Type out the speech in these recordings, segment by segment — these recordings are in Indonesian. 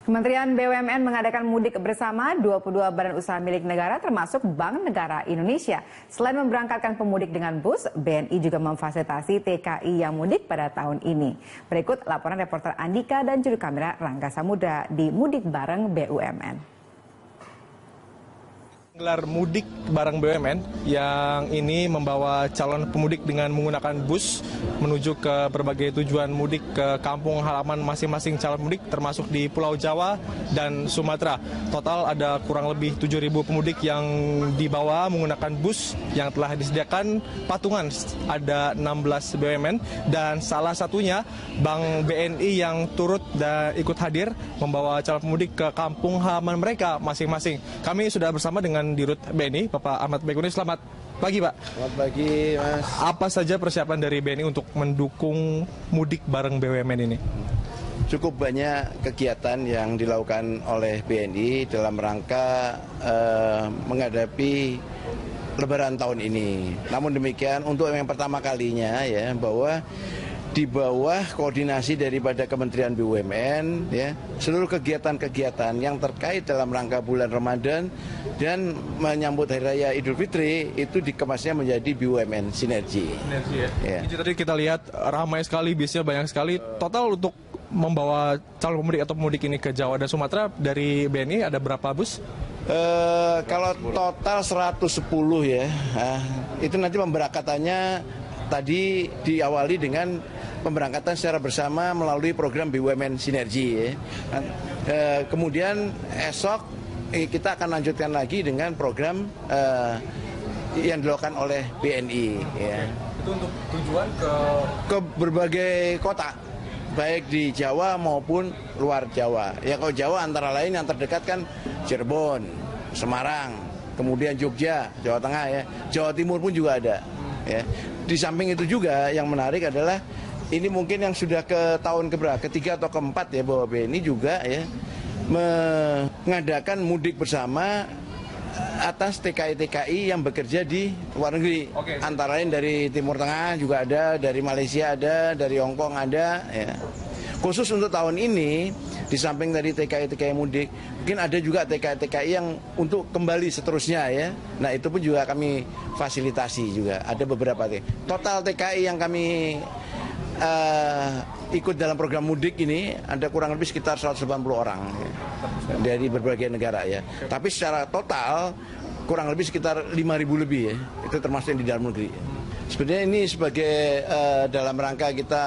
Kementerian BUMN mengadakan mudik bersama 22 badan usaha milik negara termasuk Bank Negara Indonesia. Selain memberangkatkan pemudik dengan bus, BNI juga memfasilitasi TKI yang mudik pada tahun ini. Berikut laporan reporter Andika dan juru kamera Rangga Samudra di Mudik Bareng BUMN. Gelar mudik bareng BUMN yang ini membawa calon pemudik dengan menggunakan bus menuju ke berbagai tujuan mudik ke kampung halaman masing-masing calon mudik termasuk di Pulau Jawa dan Sumatera. Total ada kurang lebih 7.000 pemudik yang dibawa menggunakan bus yang telah disediakan patungan. Ada 16 BUMN dan salah satunya Bank BNI yang turut dan ikut hadir membawa calon pemudik ke kampung halaman mereka masing-masing. Kami sudah bersama dengan Dirut BNI, Bapak Ahmad Baikuni. Selamat pagi, Pak. Selamat pagi, Mas. Apa saja persiapan dari BNI untuk mendukung mudik bareng BUMN ini? Cukup banyak kegiatan yang dilakukan oleh BNI dalam rangka menghadapi Lebaran tahun ini. Namun demikian, untuk yang pertama kalinya ya, bahwa di bawah koordinasi daripada Kementerian BUMN, ya, seluruh kegiatan-kegiatan yang terkait dalam rangka bulan Ramadan dan menyambut Hari Raya Idul Fitri itu dikemasnya menjadi BUMN Sinergi. Sinergi ya. Ya. Jadi tadi kita lihat ramai sekali, bisnya banyak sekali. Total untuk membawa calon pemudik atau pemudik ini ke Jawa dan Sumatera dari BNI ada berapa bus? Kalau total 110 ya, itu nanti pemberangkatannya tadi diawali dengan pemberangkatan secara bersama melalui program BUMN Sinergi. Ya. Kemudian esok kita akan lanjutkan lagi dengan program yang dilakukan oleh BNI. Ya. Itu untuk tujuan ke berbagai kota, baik di Jawa maupun luar Jawa. Ya, kalau Jawa antara lain yang terdekat kan Cirebon, Semarang, kemudian Jogja, Jawa Tengah ya. Jawa Timur pun juga ada. Ya. Di samping itu juga yang menarik adalah ini mungkin yang sudah ke tahun ketiga atau keempat ya, bahwa BNI juga ya mengadakan mudik bersama atas TKI-TKI yang bekerja di luar negeri. Oke. Antara lain dari Timur Tengah juga ada, dari Malaysia ada, dari Hong Kong ada. Ya. Khusus untuk tahun ini, di samping dari TKI-TKI mudik, mungkin ada juga TKI-TKI yang untuk kembali seterusnya ya. Nah itu pun juga kami fasilitasi juga. Ada beberapa total TKI yang kami ikut dalam program mudik ini ada kurang lebih sekitar 180 orang ya, dari berbagai negara ya. Tapi secara total kurang lebih sekitar 5.000 lebih ya. Itu termasuk yang di dalam negeri. Sebenarnya ini sebagai dalam rangka kita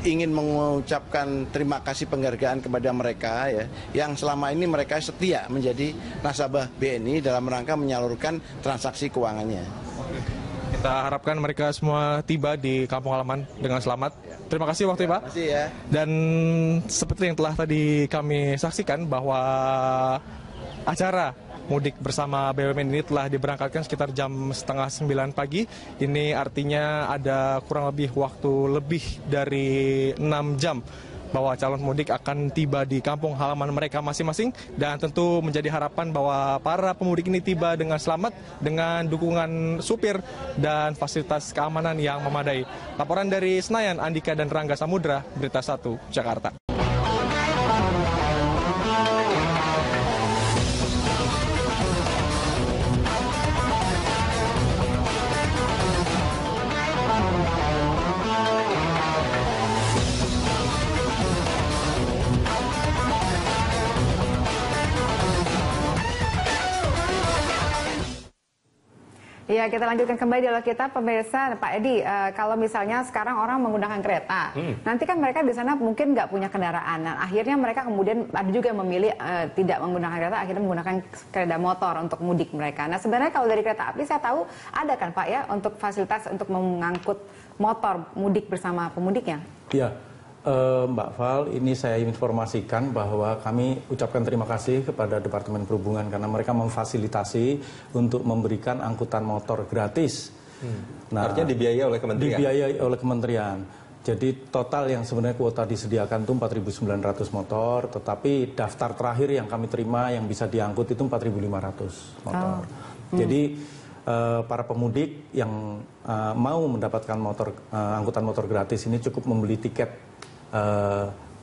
ingin mengucapkan terima kasih penghargaan kepada mereka ya, yang selama ini mereka setia menjadi nasabah BNI dalam rangka menyalurkan transaksi keuangannya. kita harapkan mereka semua tiba di kampung halaman dengan selamat. Terima kasih waktu Pak. Terima kasih ya. Dan seperti yang telah tadi kami saksikan bahwa acara mudik bersama BUMN ini telah diberangkatkan sekitar jam 8:30 pagi. Ini artinya ada kurang lebih waktu lebih dari 6 jam bahwa calon pemudik akan tiba di kampung halaman mereka masing-masing, dan tentu menjadi harapan bahwa para pemudik ini tiba dengan selamat dengan dukungan supir dan fasilitas keamanan yang memadai. Laporan dari Senayan, Andika dan Rangga Samudra, Berita 1, Jakarta. Ya, kita lanjutkan kembali dialog kita, pemirsa. Pak Edi, kalau misalnya sekarang orang menggunakan kereta, nanti kan mereka di sana mungkin nggak punya kendaraan. Nah, akhirnya mereka kemudian ada juga yang memilih tidak menggunakan kereta, akhirnya menggunakan sepeda motor untuk mudik mereka. Nah, sebenarnya kalau dari kereta api saya tahu ada kan Pak ya untuk fasilitas untuk mengangkut motor mudik bersama pemudiknya? Iya. Mbak Val, ini saya informasikan bahwa kami ucapkan terima kasih kepada Departemen Perhubungan karena mereka memfasilitasi untuk memberikan angkutan motor gratis. Nah, artinya dibiayai oleh kementerian? Dibiayai oleh kementerian. Jadi total yang sebenarnya kuota disediakan itu 4.900 motor, tetapi daftar terakhir yang kami terima yang bisa diangkut itu 4.500 motor. Jadi para pemudik yang mau mendapatkan angkutan motor gratis ini cukup membeli tiket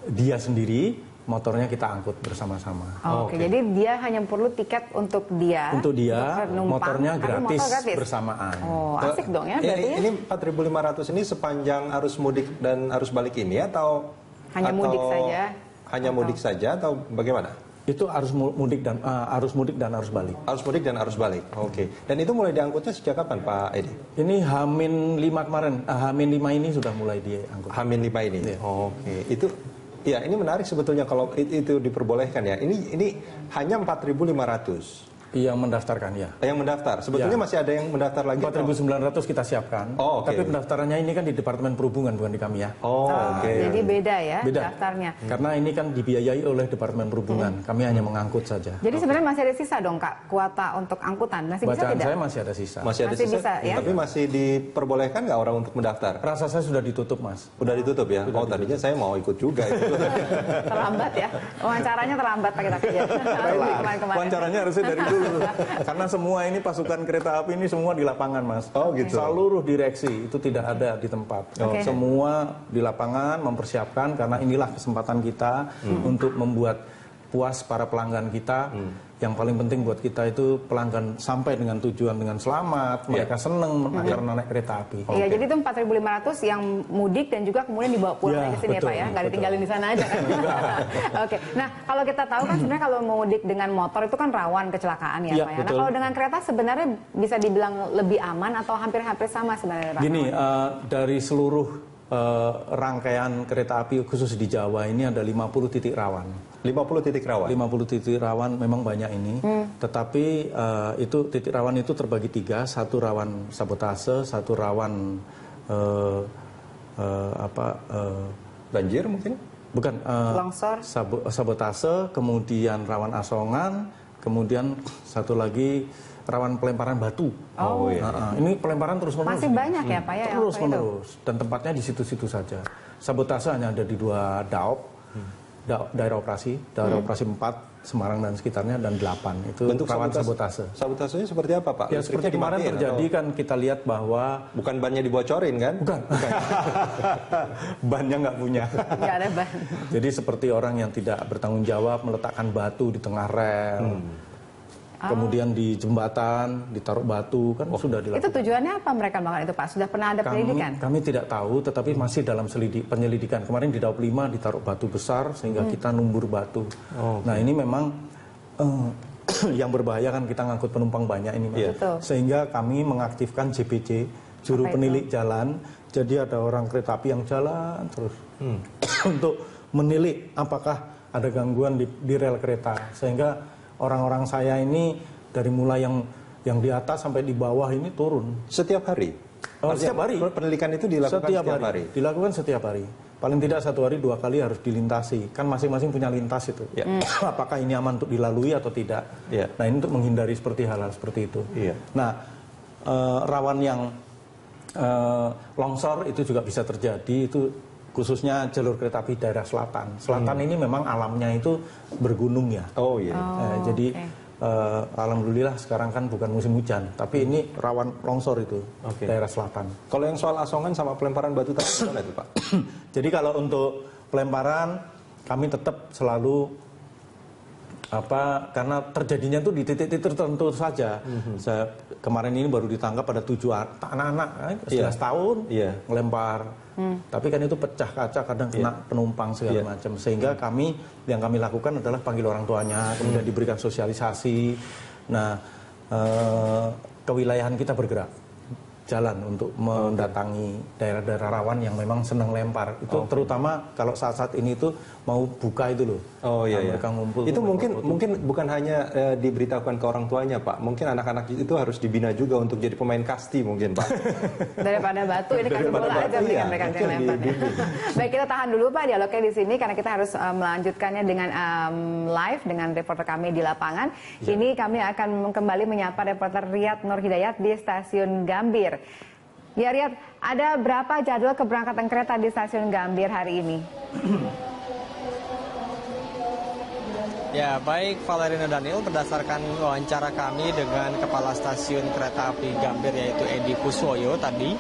dia sendiri motornya kita angkut bersama-sama. Oke, jadi dia hanya perlu tiket untuk dia. Untuk dia, penumpang, motornya tapi gratis, motor gratis bersamaan. Oh, asik dong ya berarti ya? Ini 4.500 ini sepanjang arus mudik dan arus balik ini atau Hanya mudik saja? Hanya mudik saja atau bagaimana? Itu arus mudik dan arus balik. Arus mudik dan arus balik. Oke. Dan itu mulai diangkutnya sejak kapan, Pak Edi? Ini H-5 kemarin, H-5 ini sudah mulai diangkut. H-5 ini. Iya. Oke. Itu ya, ini menarik sebetulnya kalau itu diperbolehkan ya. Ini hanya 4.500. Yang mendaftarkan ya. Yang mendaftar. Sebetulnya Ya. masih ada yang mendaftar lagi. 4.900 kita siapkan. Oh, oke. Tapi pendaftarannya ini kan di Departemen Perhubungan, bukan di kami ya. Oh, oke. Jadi beda ya Beda. daftarnya. Karena ini kan dibiayai oleh Departemen Perhubungan. Kami hanya mengangkut saja. Jadi sebenarnya masih ada sisa dong Kak, kuota untuk angkutan. Masih bisa Bacaan tidak? saya masih ada sisa. Masih ada Masih sisa, bisa, ya? tapi masih diperbolehkan nggak orang untuk mendaftar? Rasa saya sudah ditutup, Mas. Udah ditutup ya? Tadinya saya mau ikut juga itu. Terlambat ya. Wawancaranya terlambat Pak kita kerja. Kemarin-kemarin. Wawancaranya harusnya dari dulu. Karena semua ini pasukan kereta api ini semua di lapangan, Mas. Oh, gitu. Seluruh direksi itu tidak ada di tempat. Oke. Semua di lapangan mempersiapkan karena inilah kesempatan kita untuk membuat puas para pelanggan kita. Yang paling penting buat kita itu pelanggan sampai dengan tujuan dengan selamat, mereka seneng karena naik kereta api. Iya, jadi itu 4.500 yang mudik dan juga kemudian dibawa pulang Ya, ke sini ya betul, Pak ya, nggak betul. ditinggalin di sana aja kan. Oke, nah kalau kita tahu kan sebenarnya kalau mudik dengan motor itu kan rawan kecelakaan ya Iya, Pak ya. Nah betul. kalau dengan kereta sebenarnya bisa dibilang lebih aman atau hampir-hampir sama sebenarnya Pak? Gini, dari seluruh rangkaian kereta api khusus di Jawa ini ada 50 titik rawan. 50 titik rawan. 50 titik rawan memang banyak ini, tetapi itu titik rawan itu terbagi 3, satu rawan sabotase, satu rawan Banjir mungkin? bukan Longsor. sabotase, kemudian rawan asongan, kemudian satu lagi rawan pelemparan batu. Oh, iya. Ini pelemparan terus menerus. Masih banyak ya Pak ya yang Terus apa itu? menerus, dan tempatnya di situ-situ saja. Sabotase hanya ada di 2 daop. Daerah operasi 4 Semarang dan sekitarnya, dan 8 itu Bentuk rawan sabotase. Sabotasenya seperti apa, Pak? Ya seperti kemarin dimatiin terjadi atau- kan kita lihat bahwa Bukan bannya dibocorin kan? bukan. Bannya nggak punya. Nggak ada ban. Jadi seperti orang yang tidak bertanggung jawab meletakkan batu di tengah rel. Kemudian di jembatan ditaruh batu kan sudah dilakukan. Itu tujuannya apa mereka melakukan itu Pak? Sudah pernah ada penyelidikan? Kami tidak tahu, tetapi masih dalam penyelidikan. Kemarin di Daop 5 ditaruh batu besar sehingga kita numbur batu. Nah ini memang yang berbahaya kan kita ngangkut penumpang banyak ini, Mas. Iya. Betul. Sehingga kami mengaktifkan JPJ, Juru Apa Penilik Jalan. Jadi ada orang kereta api yang jalan terus untuk menilik apakah ada gangguan di rel kereta, sehingga orang-orang saya ini dari mulai yang di atas sampai di bawah ini turun. Setiap hari? Setiap hari. Penelikan itu dilakukan setiap hari? Dilakukan setiap hari. Paling tidak 1 hari 2 kali harus dilintasi. Kan masing-masing punya lintas itu. Ya. Apakah ini aman untuk dilalui atau tidak? Ya. Nah ini untuk menghindari seperti hal-hal seperti itu. Iya. Nah rawan yang longsor itu juga bisa terjadi, itu khususnya jalur kereta api daerah selatan. Selatan ini memang alamnya itu bergunung ya. Oh iya. Jadi alhamdulillah sekarang kan bukan musim hujan, tapi ini rawan longsor itu daerah selatan. Kalau yang soal asongan sama pelemparan batu tadi gimana itu, Pak? Jadi kalau untuk pelemparan kami tetap selalu karena terjadinya itu di titik-titik tertentu saja. Saya kemarin ini baru ditangkap pada 7 anak-anak 11 tahun ngelempar. Tapi kan itu pecah kaca, kadang kena penumpang segala macam. Sehingga yang kami lakukan adalah panggil orang tuanya, kemudian diberikan sosialisasi. Nah, kewilayahan kita bergerak jalan untuk mendatangi daerah-daerah rawan yang memang senang lempar. Itu terutama kalau saat-saat ini itu mau buka itu loh. Oh iya, iya. Mereka ngumpul. Itu mungkin bukan hanya diberitahukan ke orang tuanya, Pak. Mungkin anak-anak itu harus dibina juga untuk jadi pemain kasti mungkin, Pak. Daripada batu, ini kasih bola aja mendingan mereka yang lempar. Baik, kita tahan dulu Pak dialognya di sini karena kita harus melanjutkannya dengan live dengan reporter kami di lapangan. Ini kami akan kembali menyapa reporter Riyad Nur Hidayat di Stasiun Gambir. Ya Riyad, ada berapa jadwal keberangkatan kereta di Stasiun Gambir hari ini? Ya, baik Valerina Daniel, berdasarkan wawancara kami dengan Kepala Stasiun Kereta Api Gambir yaitu Edi Kuswoyo tadi,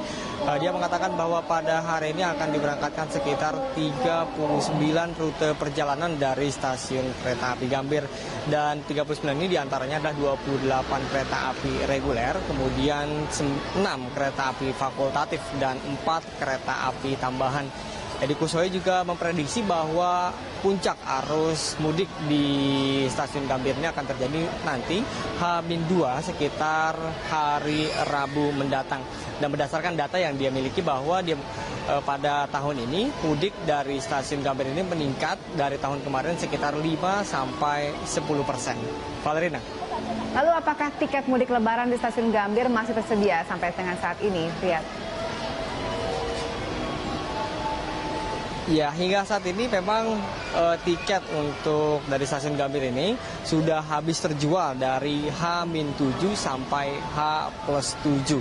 dia mengatakan bahwa pada hari ini akan diberangkatkan sekitar 39 rute perjalanan dari Stasiun Kereta Api Gambir, dan 39 ini diantaranya adalah 28 kereta api reguler, kemudian 6 kereta api fakultatif, dan 4 kereta api tambahan. Edi Kuswoyo juga memprediksi bahwa puncak arus mudik di Stasiun Gambir ini akan terjadi nanti H-2 sekitar hari Rabu mendatang. Dan berdasarkan data yang dia miliki bahwa pada tahun ini mudik dari Stasiun Gambir ini meningkat dari tahun kemarin sekitar 5-10%. Valerina. Lalu apakah tiket mudik lebaran di Stasiun Gambir masih tersedia sampai dengan saat ini, Riyad? Ya, hingga saat ini memang tiket untuk dari Stasiun Gambir ini sudah habis terjual dari H-7 sampai H+7.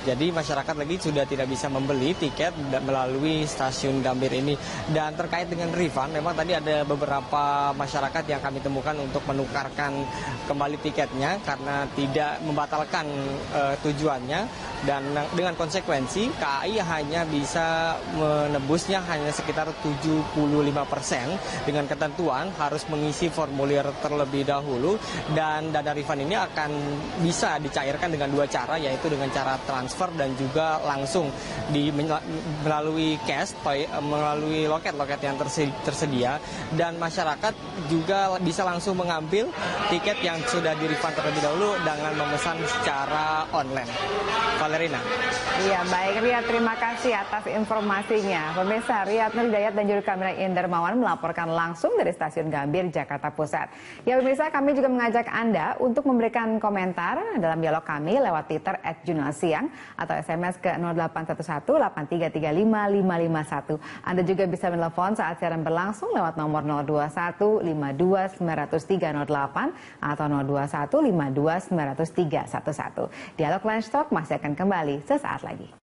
Jadi masyarakat lagi sudah tidak bisa membeli tiket melalui Stasiun Gambir ini. Dan terkait dengan refund, memang tadi ada beberapa masyarakat yang kami temukan untuk menukarkan kembali tiketnya karena tidak membatalkan tujuannya. Dan dengan konsekuensi KAI hanya bisa menebusnya hanya sekitar 75%, dengan ketentuan harus mengisi formulir terlebih dahulu, dan dana refund ini akan bisa dicairkan dengan 2 cara, yaitu dengan cara transfer dan juga langsung melalui cash, melalui loket-loket yang tersedia, dan masyarakat juga bisa langsung mengambil tiket yang sudah di refund terlebih dahulu dengan memesan secara online. Valerina. Iya, baik Riyad, terima kasih atas informasinya. Pemirsa, Riyad Nur Hidayat dan juru kamera Inder Mawan melaporkan langsung dari Stasiun Gambir, Jakarta Pusat. Ya pemirsa, kami juga mengajak Anda untuk memberikan komentar dalam dialog kami lewat Twitter @jurnalsiang atau SMS ke 0811-8335-551. Anda juga bisa menelpon saat siaran berlangsung lewat nomor 021-52-903-08 atau 021-52-903-11. Dialog Lunch Talk masih akan kembali sesaat lagi.